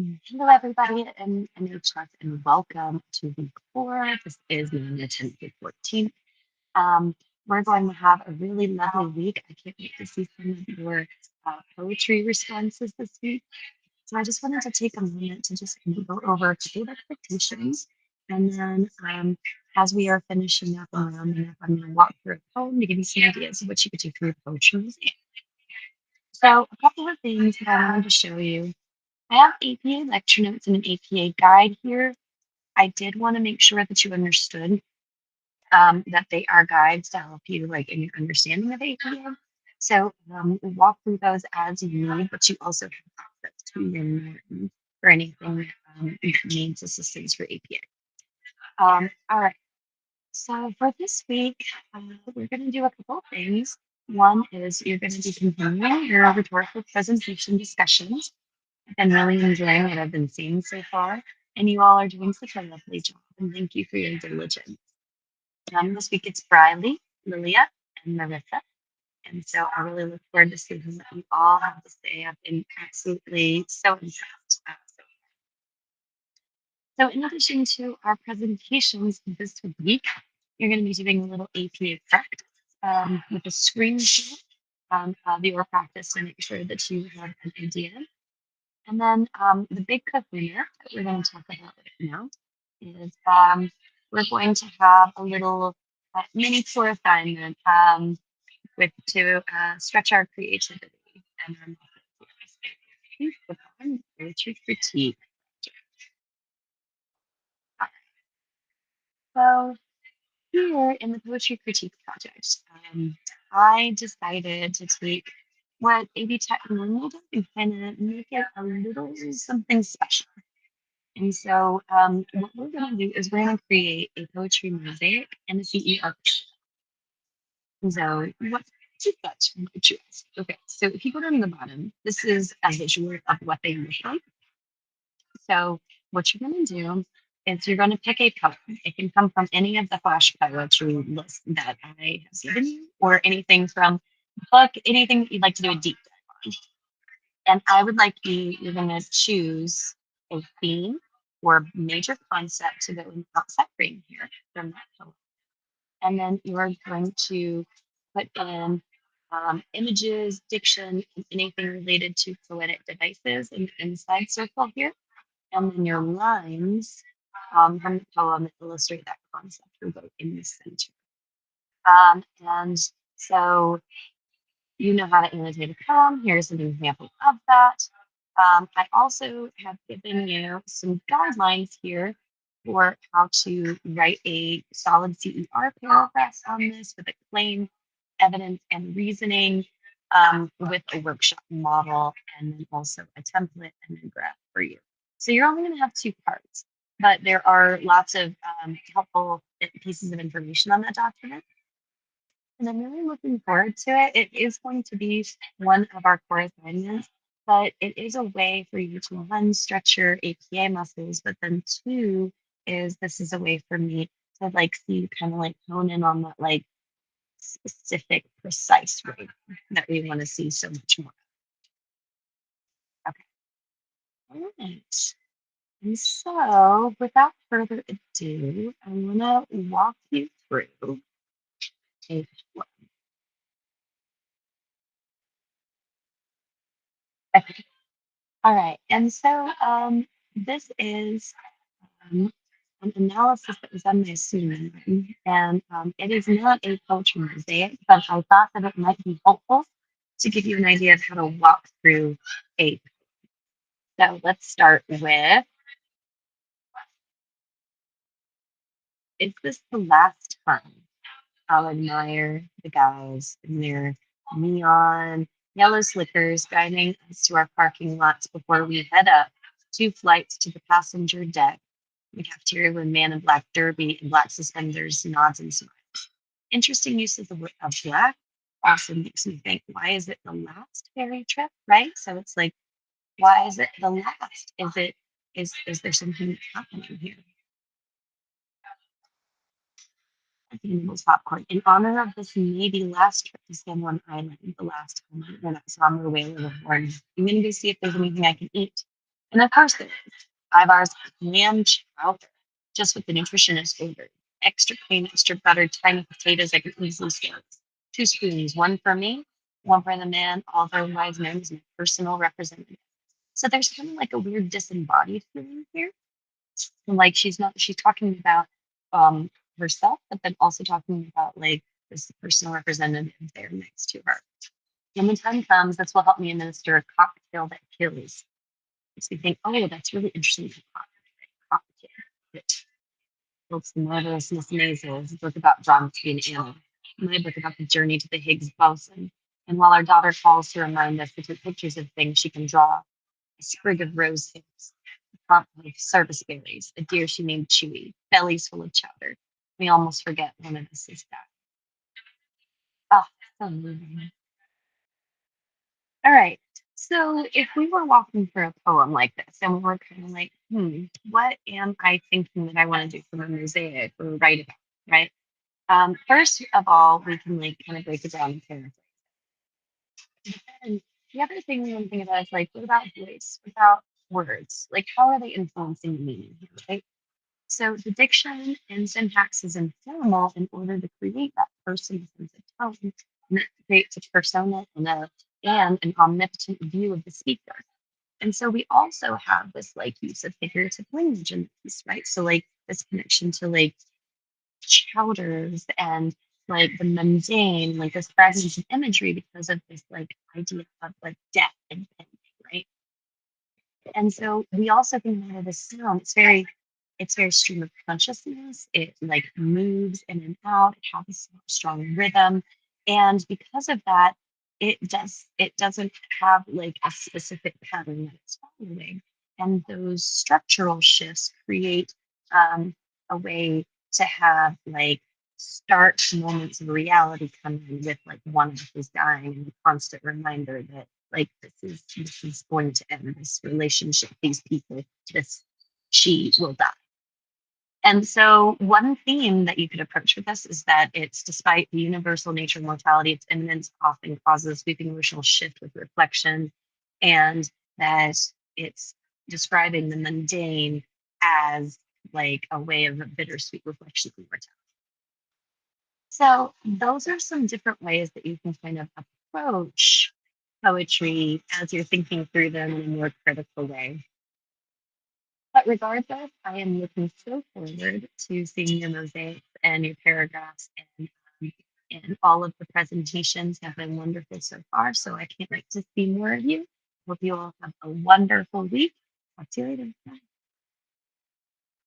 Hello, everybody, and NHS, and welcome to week 4. This is November 10th to 14th. Um, we're going to have a really lovely week. I can't wait to see some of your poetry responses this week. So I just wanted to take a moment to just go over a couple of expectations. And then as we are finishing up and rounding up, I'm going to walk through a poem to give you some ideas of what you could do for your poetry museum. So a couple of things that I wanted to show you. I have APA lecture notes and an APA guide here. I did want to make sure that you understood that they are guides to help you like in your understanding of APA. So we'll walk through those as you need, but you also have access to your Norton for anything that needs assistance for APA. All right. So for this week, we're going to do a couple of things. One is you're going to be continuing your rhetorical presentation discussions. I've been really enjoying what I've been seeing so far, and you all are doing such a lovely job. And thank you for your diligence. This week it's Briley, Lilia, and Marissa. And so I really look forward to seeing what you all have to say. I've been absolutely so impressed. So, in addition to our presentations this week, you're going to be doing a little APA practice with a screenshot of your practice to make sure that you have an idea. And then the big kahuna that we're going to talk about right now is we're going to have a little mini tour assignment to stretch our creativity and our poetry critique. So here in the poetry critique project, I decided to take what AB Tech normally does and kind of make it a little something special. And so, what we're going to do is we're going to create a poetry mosaic and a CER. And so, what's that? What you ask? Okay, so if you go down to the bottom, this is a visual of what they look like. So, what you're going to do is you're going to pick a poem. It can come from any of the flash poetry list that I have given you, or anything from the book, anything that you'd like to do a deep dive on. And I would like you're going to choose a theme or major concept to go in the outside frame here from that poem. And then you're going to put in images, diction, and anything related to poetic devices in the inside circle here. And then your lines from the poem that illustrate that concept will go in the center. And so you know how to annotate a poem. Here's an example of that. I also have given you some guidelines here for how to write a solid CER paragraph on this with a claim, evidence, and reasoning with a workshop model, and then also a template and a graph for you. So you're only going to have 2 parts, but there are lots of helpful pieces of information on that document. And I'm really looking forward to it. It is going to be one of our core assignments, but it is a way for you to one, stretch your APA muscles, but then two is this is a way for me to like see you kind of like hone in on that like specific, precise way that we want to see so much more. Okay. All right. And so without further ado, I want to walk you through a okay. All right. And so this is um, an analysis that was done by a pseudonym, and it is not a culture mosaic, but I thought that it might be helpful to give you an idea of how to walk through a. So let's start with, is this the last time I'll admire the guys in their neon yellow slickers guiding us to our parking lots before we head up 2 flights to the passenger deck? The cafeteria where man in black derby and black suspenders nods and smiles. Interesting use of the word of black also makes me think, why is it the last ferry trip, right? So it's like, why is it the last? Is there something happening here? I think it was popcorn. In honor of this maybe last trip to San Juan Island, the last time when I saw my whale in the horn, I'm gonna go see if there's anything I can eat. And of course there is. 5 hours of ham chowder, just what the nutritionist ordered. Extra cream, extra butter, tiny potatoes I can easily scale. 2 spoons, one for me, one for the man, otherwise known as my personal representative. So there's kind of like a weird disembodied feeling here. And like she's talking about um herself, but then also talking about like this personal representative there next to her. When the time comes, this will help me administer a cocktail that kills. Makes me think, oh, that's really interesting. Cocktail. It builds the nervousness nasals. A book about John T. and Anna. My book about the journey to the Higgs boson. And while our daughter calls to remind us to take pictures of things she can draw, a sprig of rose hips, a crop of service berries, a deer she named Chewy, bellies full of chowder. We almost forget one of us is that. Ah, so moving. All right. So if we were walking through a poem like this and we were kind of like, what am I thinking that I want to do from a mosaic or write about? Right. First of all, we can like kind of break it down and paraphrase. And the other thing we want to think about is like, what about voice? What about words? Like, how are they influencing the meaning here, right? So the diction and syntax is informal in order to create that personal sense of tone, and that creates a persona and an omnipotent view of the speaker. And so we also have this like use of figurative language in this, right? So like this connection to like chowders and like the mundane, like this fragments of imagery because of this like idea of like death and ending, right? And so we also think about it as sound. It's very stream of consciousness. It like moves in and out. It has a strong rhythm. And because of that, it doesn't have like a specific pattern that it's following. And those structural shifts create a way to have like stark moments of reality come in with like one of us is dying and a constant reminder that like this is going to end this relationship, these people, this she will die. And so, one theme that you could approach with this is that it's despite the universal nature of mortality, its imminence often causes a sweeping emotional shift with reflection, and that it's describing the mundane as like a way of a bittersweet reflection of mortality. So, those are some different ways that you can kind of approach poetry as you're thinking through them in a more critical way. But regardless, I am looking so forward to seeing your mosaics and your paragraphs and all of the presentations have been wonderful so far. So I can't wait to see more of you. Hope you all have a wonderful week. Talk to you later. Bye.